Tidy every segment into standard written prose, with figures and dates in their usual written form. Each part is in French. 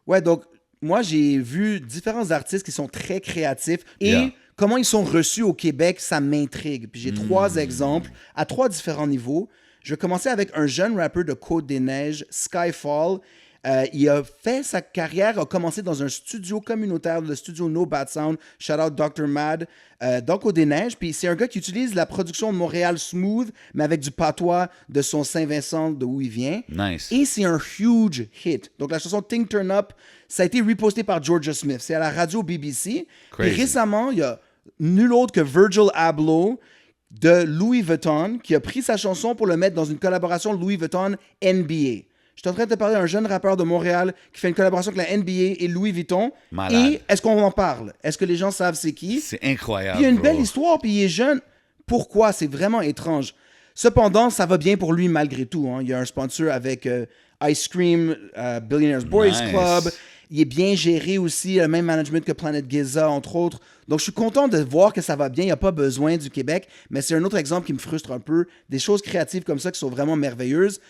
Ouais, donc moi, j'ai vu différents artistes qui sont très créatifs et comment ils sont reçus au Québec, ça m'intrigue. Puis j'ai 3 exemples à 3 différents niveaux. Je vais commencer avec un jeune rappeur de Côte-des-Neiges, Skyfall. Il a fait sa carrière, a commencé dans un studio communautaire, le studio No Bad Sound, shout out Dr. Mad, dans Côte-des-Neiges. Puis c'est un gars qui utilise la production de Montréal Smooth, mais avec du patois de son Saint-Vincent, de où il vient. Nice. Et c'est un huge hit. Donc la chanson Ting Turn Up, ça a été reposté par Georgia Smith. C'est à la radio BBC. Crazy. Et récemment, il y a nul autre que Virgil Abloh de Louis Vuitton qui a pris sa chanson pour le mettre dans une collaboration Louis Vuitton-NBA. Je suis en train de te parler d'un jeune rappeur de Montréal qui fait une collaboration avec la NBA et Louis Vuitton. Malade. Et est-ce qu'on en parle? Est-ce que les gens savent c'est qui? C'est incroyable. Puis il y a une bro. belle histoire, puis il est jeune. Pourquoi? C'est vraiment étrange. Cependant, ça va bien pour lui malgré tout. Hein. Il y a un sponsor avec Ice Cream, Billionaires Boys Nice. Club. Il est bien géré aussi, le même management que Planet Giza, entre autres. Donc, je suis content de voir que ça va bien. Il n'y a pas besoin du Québec. Mais c'est un autre exemple qui me frustre un peu. Des choses créatives comme ça qui sont vraiment merveilleuses.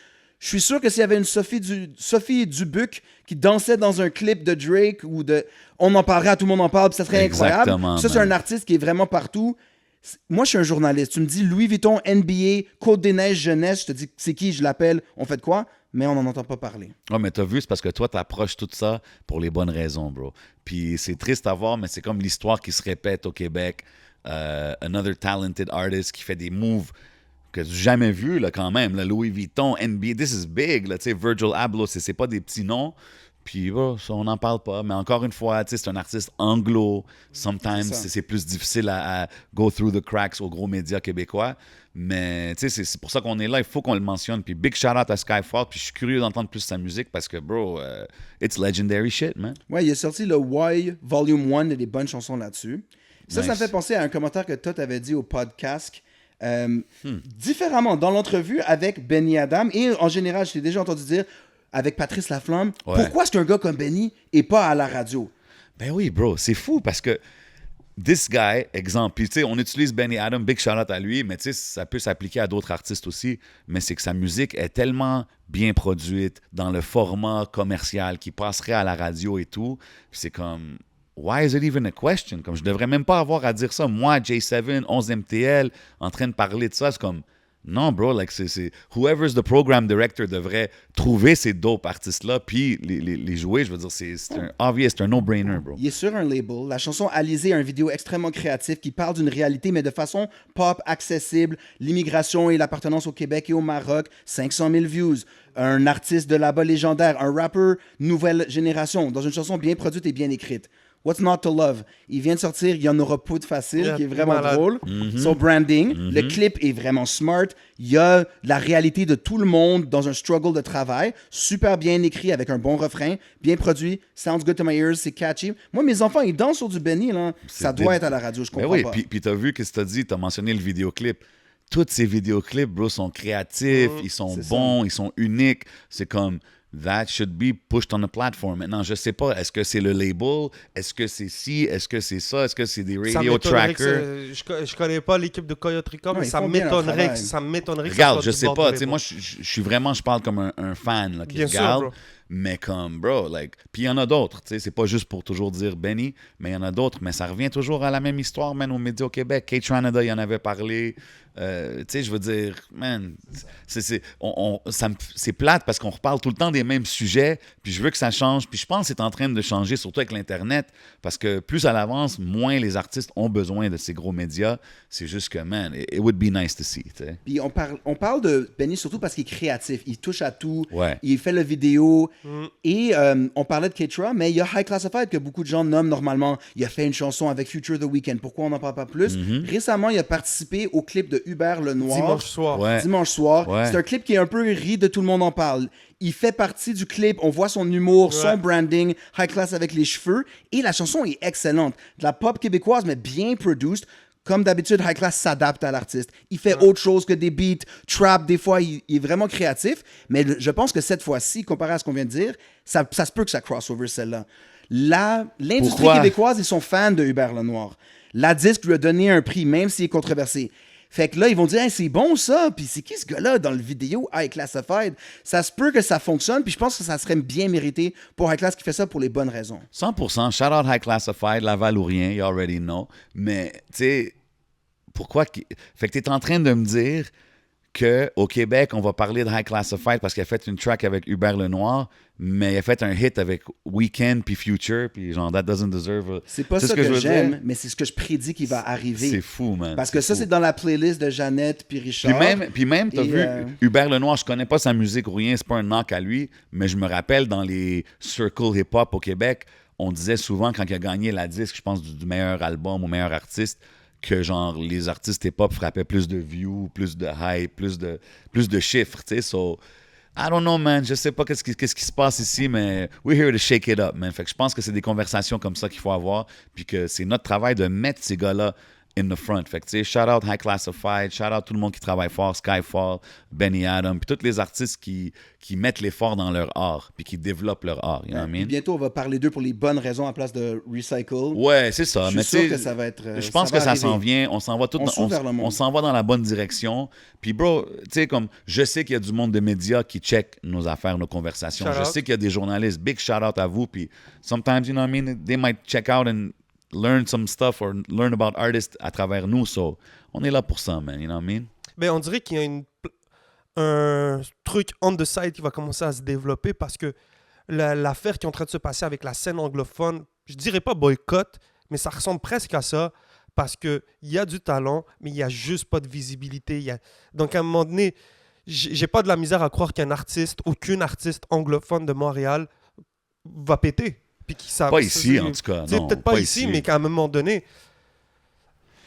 Je suis sûr que s'il y avait une Sophie Dubuc qui dansait dans un clip de Drake ou de... On en parlerait, tout le monde en parle, puis ça serait incroyable. Exactement, Ça, c'est man. un artiste qui est vraiment partout. Moi, je suis un journaliste. Tu me dis Louis Vuitton, NBA, Côte-des-Neiges, jeunesse. Je te dis, c'est qui? Je l'appelle. On fait de quoi? Mais on n'en entend pas parler. Ouais, mais t'as vu, c'est parce que toi, t'approches tout ça pour les bonnes raisons, bro. Puis c'est triste à voir, mais c'est comme l'histoire qui se répète au Québec. Another talented artist qui fait des moves que j'ai jamais vu là, quand même. Là, Louis Vuitton, NBA, this is big. Là, Virgil Abloh, c'est pas des petits noms. Puis ça, on n'en parle pas. Mais encore une fois, c'est un artiste anglo. Sometimes, c'est plus difficile à go through the cracks aux gros médias québécois. Mais c'est pour ça qu'on est là. Il faut qu'on le mentionne. Puis big shout-out à Skyfall. Puis je suis curieux d'entendre plus sa musique parce que, bro, it's legendary shit, man. Ouais, il a sorti le Why Volume 1 et des bonnes chansons là-dessus. Ça Nice. me fait penser à un commentaire que toi, t'avais dit au podcast. Différemment, dans l'entrevue avec Benny Adam, et en général, je t'ai déjà entendu dire avec Patrice Laflamme, Ouais. pourquoi est-ce qu'un gars comme Benny est pas à la radio? Ben oui, bro, c'est fou parce que this guy, exemple, puis tu sais, on utilise Benny Adam, big shout-out à lui, mais tu sais, ça peut s'appliquer à d'autres artistes aussi, mais c'est que sa musique est tellement bien produite dans le format commercial qui passerait à la radio et tout, puis c'est comme... Why is it even a question? Comme je devrais même pas avoir à dire ça. Moi, J7, 11MTL, en train de parler de ça, c'est comme... Non, bro, like c'est whoever's the program director devrait trouver ces dope artistes-là puis les jouer. Je veux dire, c'est un obvious, c'est un no-brainer, bro. Il est sur un label. La chanson Alizé a un vidéo extrêmement créatif qui parle d'une réalité, mais de façon pop, accessible. L'immigration et l'appartenance au Québec et au Maroc. 500 000 views. Un artiste de là-bas légendaire. Un rappeur nouvelle génération. Dans une chanson bien produite et bien écrite. What's Not to Love? Il vient de sortir Il y en aura pas de facile, qui est vraiment malade. drôle. Son branding. Le clip est vraiment smart. Il y a la réalité de tout le monde dans un struggle de travail. Super bien écrit avec un bon refrain. Bien produit. Sounds good to my ears. C'est catchy. Moi, mes enfants, ils dansent sur du Benny. Là. Ça doit être à la radio. Je Ben comprends oui, pas. puis t'as vu qu'est-ce que t'as dit? T'as mentionné le vidéoclip. Tous ces vidéoclips, bro, sont créatifs, ils sont c'est bons, ils sont uniques. C'est comme... That should be pushed on the platform. Maintenant, je sais pas, est-ce que c'est le label? Est-ce que c'est ci? Est-ce que c'est ça? Est-ce que c'est des Ça radio m'étonnerait que trackers? je connais pas l'équipe de Coyote Records, Non, mais ils ça font bien leur m'étonnerait travail. que ça Regarde, soit je du sais bord pas, du tu sais, label. moi, je suis vraiment, je parle comme un fan là, qui Bien sûr, regarde. bro. Mais comme, bro, like, puis il y en a d'autres, tu sais, c'est pas juste pour toujours dire Benny, mais il y en a d'autres, mais ça revient toujours à la même histoire, man, aux médias au Québec. Kate Ranada, il en avait parlé, tu sais, je veux dire, man, c'est plate parce qu'on reparle tout le temps des mêmes sujets, puis je veux que ça change, puis je pense que c'est en train de changer, surtout avec l'Internet, parce que plus à l'avance, moins les artistes ont besoin de ces gros médias. C'est juste que, man, it would be nice to see, tu sais. Puis on parle de Benny surtout parce qu'il est créatif. Il touche à tout. Ouais. Il fait la vidéo. Et on parlait de Ketra, mais il y a High Classified que beaucoup de gens nomment normalement. Il a fait une chanson avec Future The Weeknd. Pourquoi on n'en parle pas plus? Récemment, il a participé au clip de Hubert Lenoir. Dimanche soir. Ouais. Dimanche soir. Ouais. C'est un clip qui est un peu ri de Tout le monde en parle. Il fait partie du clip, on voit son humour, son branding, high class avec les cheveux, et la chanson est excellente. De la pop québécoise, mais bien produced. Comme d'habitude, High Class s'adapte à l'artiste. Il fait autre chose que des beats, trap, des fois, il est vraiment créatif, mais je pense que cette fois-ci, comparé à ce qu'on vient de dire, ça se peut que ça crossover celle-là. L'industrie Pourquoi? québécoise, ils sont fans de Hubert Lenoir. La disque lui a donné un prix, même s'il est controversé. Fait que là, ils vont dire, hey, c'est bon ça, puis c'est qui ce gars-là dans le vidéo High Classified? Ça se peut que ça fonctionne, puis je pense que ça serait bien mérité pour High Class qui fait ça pour les bonnes raisons. 100%. Shout out High Classified, Laval ou rien, you already know. Mais, tu sais, pourquoi... Fait que t'es en train de me dire qu'au Québec, on va parler de High Classified parce qu'il a fait une track avec Hubert Lenoir, mais il a fait un hit avec Weeknd puis Future, puis genre, that doesn't deserve... C'est pas C'est ça ce que je que veux j'aime, dire? mais c'est ce que je prédis qui va arriver. C'est fou, man. Parce que ça, fou. c'est dans la playlist de Jeannette puis Richard. Puis même, t'as Et, vu, Hubert Lenoir, je connais pas sa musique ou rien, c'est pas un knock à lui, mais je me rappelle dans les circles hip-hop au Québec, on disait souvent quand il a gagné la disque, je pense, du meilleur album ou meilleur artiste, que genre les artistes hip-hop frappaient plus de views, plus de hype, plus de chiffres, tu sais. So, I don't know, man. Je sais pas qu'est-ce qui se passe ici, mais we're here to shake it up, man. Fait que je pense que c'est des conversations comme ça qu'il faut avoir, puis que c'est notre travail de mettre ces gars-là in the front. Fait que, tu sais, shout out High Classified, shout out tout le monde qui travaille fort, Skyfall, Benny Adam, puis tous les artistes qui mettent l'effort dans leur art, puis qui développent leur art, you know what I Puis mean? bientôt, on va parler d'eux pour les bonnes raisons en place de Recycle. Ouais, c'est ça. Je Mais suis sûr tu sais, que ça va être. je pense que ça s'en vient. On s'en va tout On s'ouvre vers le monde. on s'en va dans la bonne direction. Puis, bro, tu sais, comme je sais qu'il y a du monde de médias qui check nos affaires, nos conversations. Shout Je out. sais qu'il y a des journalistes. Big shout out à vous. Puis, sometimes, you know what I mean, they might check out and learn some stuff or learn about artists à travers nous. So, on est là pour ça, man. You know what I mean? Mais on dirait qu'il y a un truc on the side qui va commencer à se développer parce que l'affaire qui est en train de se passer avec la scène anglophone, je dirais pas boycott, mais ça ressemble presque à ça parce qu'il y a du talent, mais il n'y a juste pas de visibilité. Donc, à un moment donné, j'ai pas de la misère à croire qu'un artiste, aucune artiste anglophone de Montréal va péter. Puis Pas ici, en tout cas. Tu sais, Non, peut-être pas ici, mais qu'à un moment donné,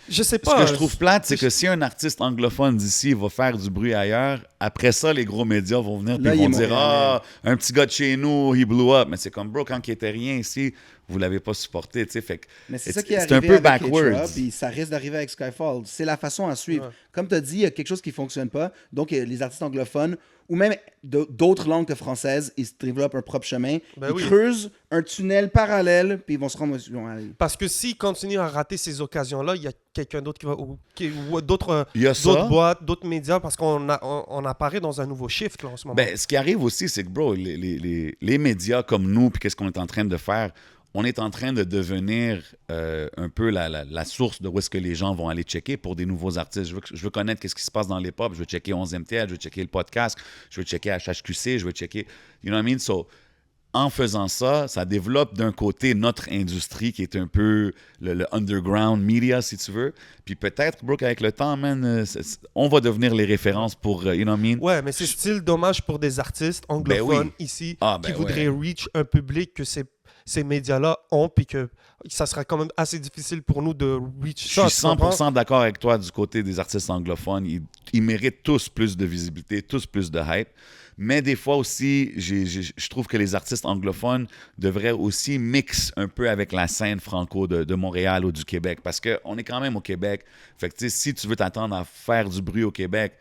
je sais pas. Ce que je trouve plate, c'est que si un artiste anglophone d'ici va faire du bruit ailleurs, après ça, les gros médias vont venir et Là, vont il est dire « montréalais. Ah, un petit gars de chez nous, he blew up. » Mais c'est comme, bro, quand il était rien ici, vous l'avez pas supporté, tu sais. Fait que Mais c'est it's- ça qui est c'est arrivé un peu avec backwards. Keitra, puis ça risque d'arriver avec Skyfall. C'est la façon à suivre. Ouais. Comme tu as dit, il y a quelque chose qui ne fonctionne pas. Donc, les artistes anglophones, ou même d'autres langues que françaises, ils se développent un propre chemin. Ben ils oui. creusent un tunnel parallèle, puis ils vont se rendre... ils vont aller. Parce que s'ils continuent à rater ces occasions-là, il y a quelqu'un d'autre qui va. Ou d'autres Il y a ça. boîtes, d'autres médias, parce on apparaît dans un nouveau shift là, en ce moment. Ben, ce qui arrive aussi, c'est que, bro, les médias comme nous, puis qu'est-ce qu'on est en train de faire, on est en train de devenir un peu la source de où est-ce que les gens vont aller checker pour des nouveaux artistes. Je veux connaître qu'est-ce qui se passe dans l'hip-hop, je veux checker 11e théâtre, je veux checker le podcast, je veux checker HHQC, je veux checker... You know what I mean? So, en faisant ça, ça développe d'un côté notre industrie qui est un peu le underground media, si tu veux. Puis peut-être, bro, qu'avec le temps, man, on va devenir les références pour, you know what I mean? Ouais, mais c'est style dommage pour des artistes anglophones oui. ici Ah, qui ben voudraient reach un public que ces médias-là ont, puis que ça sera quand même assez difficile pour nous de reach Je ça. suis tu comprends? 100% d'accord avec toi du côté des artistes anglophones. Ils méritent tous plus de visibilité, tous plus de hype. Mais des fois aussi, je trouve que les artistes anglophones devraient aussi mixer un peu avec la scène franco de Montréal ou du Québec. Parce qu'on est quand même au Québec. Fait que, tu sais, si tu veux t'attendre à faire du bruit au Québec,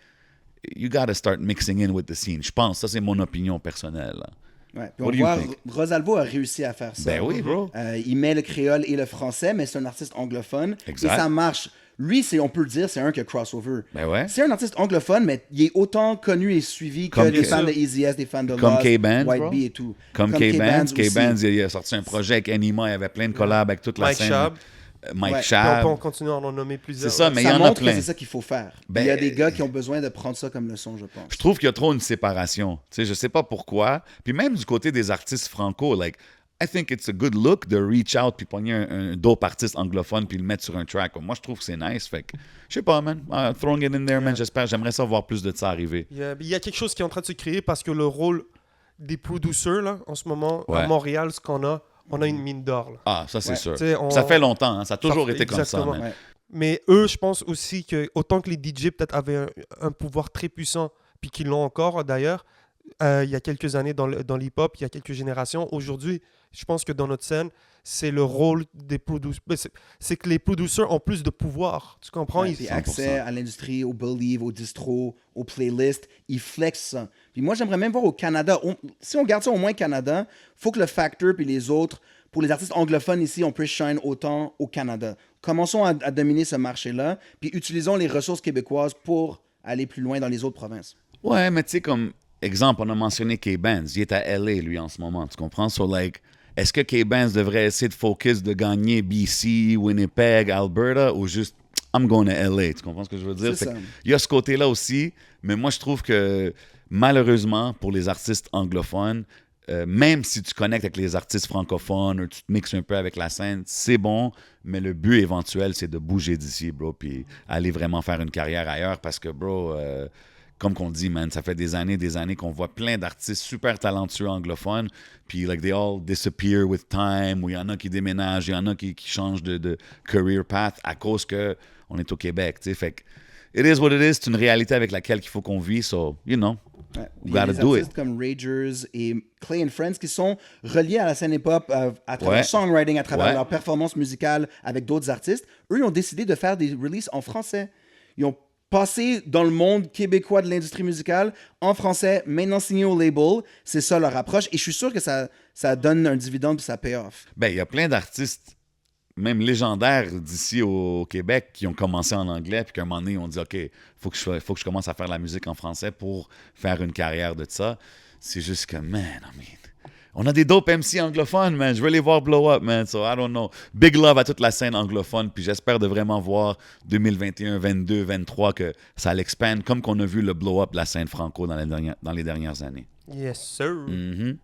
you gotta start mixing in with the scene. Je pense, ça c'est mon opinion personnelle. Là. Ouais. Puis What on do you voit, think? Rosalvo a réussi à faire ça. Ben oui, bro. Il met le créole et le français, mais c'est un artiste anglophone. Exact. Et ça marche. Lui, on peut le dire, c'est un qui a crossover. Ben ouais. C'est un artiste anglophone, mais il est autant connu et suivi que Comme des K- fans de Easy S, des fans de Comme Lost, K-Bands, White bro. Bee et tout. Comme K-Bands. aussi. K-Bands, il a sorti un projet avec Anima. Il y avait plein de collabs avec toute la Mike scène. Shab. Mike Ouais. Puis Shab. on peut continuer à en nommer plusieurs. C'est ça, mais il y Ça en a montre que plein. c'est ça qu'il faut faire. Ben, il y a des gars qui ont besoin de prendre ça comme leçon, je pense. Je trouve qu'il y a trop une séparation. Tu sais, je sais pas pourquoi. Puis même du côté des artistes franco, like, I think it's a good look de reach out puis pogner un dope artiste anglophone puis le mettre sur un track. Moi, je trouve que c'est nice. Fait que, je sais pas, man. Throwing it in there, man. J'aimerais ça voir plus de ça arriver. Il y a quelque chose qui est en train de se créer parce que le rôle des producers, là, en ce moment, Ouais. à Montréal, ce qu'on a, on a une mine d'or. là. Ah, ça, c'est Ouais. sûr. Tu sais, on- Ça fait longtemps. Hein. Ça a toujours Ça- été comme ça, exactement. man. Ouais. Mais eux, je pense aussi que autant que les DJ peut-être avaient un pouvoir très puissant, puis qu'ils l'ont encore d'ailleurs, il y a quelques années dans l'hip-hop, il y a quelques générations. Aujourd'hui, je pense que dans notre scène, c'est le rôle des producers. C'est que les producers ont plus de pouvoir. Tu comprends? Ouais, puis accès à l'industrie, au Believe, au distro, aux playlists, ils flexent ça. Puis moi, j'aimerais même voir au Canada, si on garde ça au moins au Canada, faut que le Factor puis les autres, pour les artistes anglophones ici, on peut shine autant au Canada. Commençons à dominer ce marché-là, puis utilisons les ressources québécoises pour aller plus loin dans les autres provinces. Ouais, mais tu sais, comme exemple, on a mentionné K-Benz. Il est à LA, lui, en ce moment. Tu comprends? So, like, est-ce que K-Benz devrait essayer de focus de gagner BC, Winnipeg, Alberta, ou juste I'm going to LA? Tu comprends ce que je veux dire? C'est ça. Il y a ce côté-là aussi, mais moi, je trouve que malheureusement, pour les artistes anglophones, même si tu connectes avec les artistes francophones ou tu te mixes un peu avec la scène, c'est bon, mais le but éventuel, c'est de bouger d'ici, bro, puis aller vraiment faire une carrière ailleurs parce que, bro, comme qu'on dit, man, ça fait des années qu'on voit plein d'artistes super talentueux anglophones, puis like they all disappear with time, ou il y en a qui déménagent, il y en a qui changent de career path à cause que on est au Québec, tu sais. Fait que it is what it is, c'est une réalité avec laquelle il faut qu'on vit, so, you know, ouais. we Il y a gotta des do artistes it. comme Ragers et Clay and Friends qui sont reliés à la scène hip-hop à travers Ouais. le songwriting, à travers Ouais. leur performance musicale avec d'autres artistes. Eux, ils ont décidé de faire des releases en français. Ils ont passé dans le monde québécois de l'industrie musicale en français, maintenant signé au label. C'est ça leur approche. Et je suis sûr que ça donne un dividende puis ça paye off. Ben, il y a plein d'artistes, même légendaires d'ici au Québec, qui ont commencé en anglais, puis qu'à un moment donné, ils ont dit, OK, faut que je commence à faire la musique en français pour faire une carrière de ça. C'est juste que, man, I mean, on a des dope MC anglophones, man. Je veux les voir blow up, man. So, I don't know. Big love à toute la scène anglophone, puis j'espère de vraiment voir 2021, 22, 23 que ça l'expande, comme qu'on a vu le blow up de la scène franco dans les dernières années. Yes, sir. Mhm.